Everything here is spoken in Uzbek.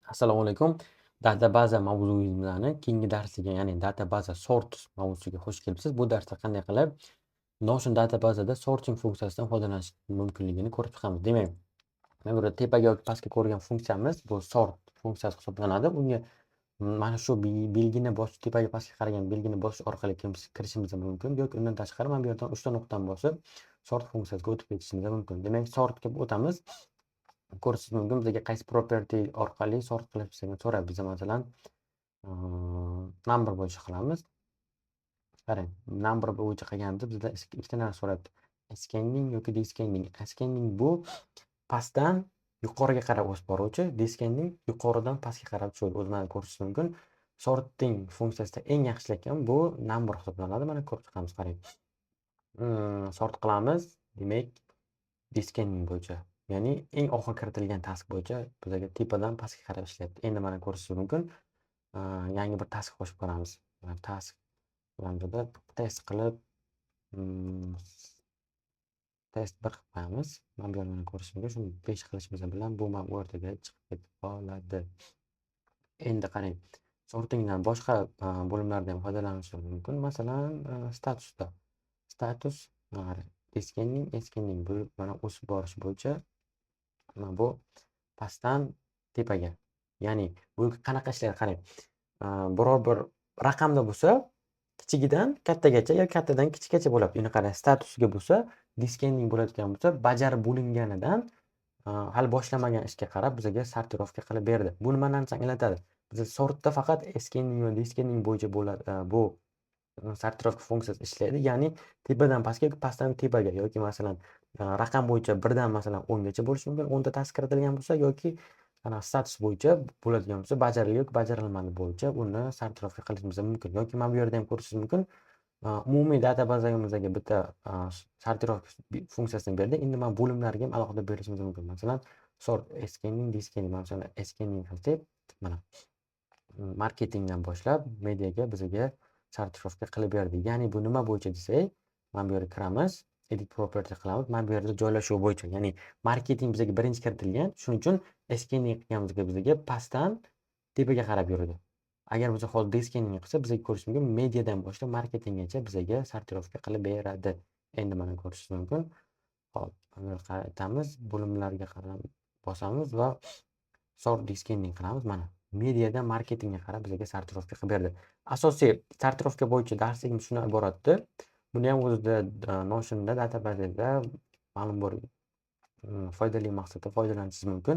Assalomu alaykum. Databaza mavzuyimizni keyingi darsiga, ya'ni databaza sort mavzusiga xush kelibsiz. Bu darsda qanday qilib Notion databazada sorting funksiyasidan foydalanish mumkinligini ko'rib chiqamiz. Demak, mana bu yerda tepaga yoki pastga ko'rgan funksiyamiz bu sort funksiyasi hisoblanadi. Unga mana shu belgini bosib, tepaga pastga qaragan belgini bosish orqali kirishimiz mumkin yoki undan tashqari mana bu yerdan 3 ta nuqtani bosib sort funksiyasiga o'tib ketishimiz mumkin. Demak, sortga o'tamiz. Ko'rishingiz mumkin bizga qaysi property orqali sort qilishni so'rayapti. Biz masalan, number bo'yicha qilamiz. Qarang, number bo'yicha qilganimizda bizda ikkita narsa so'rayapti. Ascending yoki descending. Ascending bu pastdan yuqoriga qarab o'sib boruvchi, descending yuqoridan pastga qarab tushadi. O'zi mana ko'rishingiz mumkin. Sorting funksiyasida eng yaxshi bu number hisoblanadi. Mana ko'rib chiqamiz, qarang. Sort qilamiz. Demak, descending bo'yicha. Ya'ni eng oxir kiritilgan task bo'yicha bizga tepadan pastga qarab ishlayapti. Endi mana ko'rishingiz mumkin. Yangi bir task qo'shib ko'ramiz. Task bilan test qilib, test 1 qilib qo'yamiz. Mana bu yerda mana ko'rishingiz mumkin. Shuni 5 qilishimiz bilan bu mana o'rtaga chiqib ketib qoladi. Endi qarang, sortingdan boshqa bo'limlardan ham foydalanishimiz mumkin. Masalan, statusda. Status descending, ascending bo'lib mana o'sib borish bo'yicha mana bu pastdan tepaga. Ya'ni bu qanaqa ishlaydi qarang. Biror bir raqamda bo'lsa, kichigidan kattagacha yoki kattadan kichikgacha bo'ladi. Endi qarang, statusga bo'lsa, descending bo'ladigan bo'lsa, bajarib bo'linganidan hali boshlamagan ishga qarab bizga sortirovka qilib berdi. Bu nima narsani anglatadi? Biz sortda faqat ascending va descending bo'yicha bo'ladi. Bu sortirovka funksiyasi ishlaydi. Ya'ni tepadan pastga yoki pastdan tepaga yoki masalan raqam bo'yicha 1 dan masalan 10 gacha bo'lishi mumkin. 10 ta task kiritilgan bo'lsa yoki status bo'yicha bo'ladigan bo'lsa, bajarildi yoki bajarilmadi bo'yicha uni sortirovka qilishimiz mumkin. Yoki mana bu yerda ham ko'rishingiz mumkin. Umumiy databazamizga bitta sortirovka funksiyasini berdi. Endi mana bo'limlarga ham alohida berishimiz mumkin. Masalan, sort ascending, descending. Masalan, ascending qilsak, mana marketingdan boshlab mediaga bizga sortirovka qilib berdi. Ya'ni bu nima bo'yicha desak, mana bu yerga kiramiz, edit property qilamiz. Mana bu yerda joylashuv bo'yicha, ya'ni marketing bizga birinchi kiritilgan. Shuning uchun ascending qilganimizga bizga pastdan tepaga qarab yuradi. Agar biz hozir descending qilsa, bizga ko'rish mumkin, mediadan boshlab marketinggacha bizga sortirovka qilib beradi. Endi mana ko'rishingiz mumkin. Hop, mana qaytamiz, bo'limlarga qarab bosamiz va sort descending qilamiz. Mana mediadan marketingga qarab bizga sortirovka qilib berdi. Asosiy sortirovka bo'yicha darsligimiz shundan iboratdir. Buni ham o'zida Notion'da databazada ma'lum bir foydali maqsadda foydalanishingiz mumkin.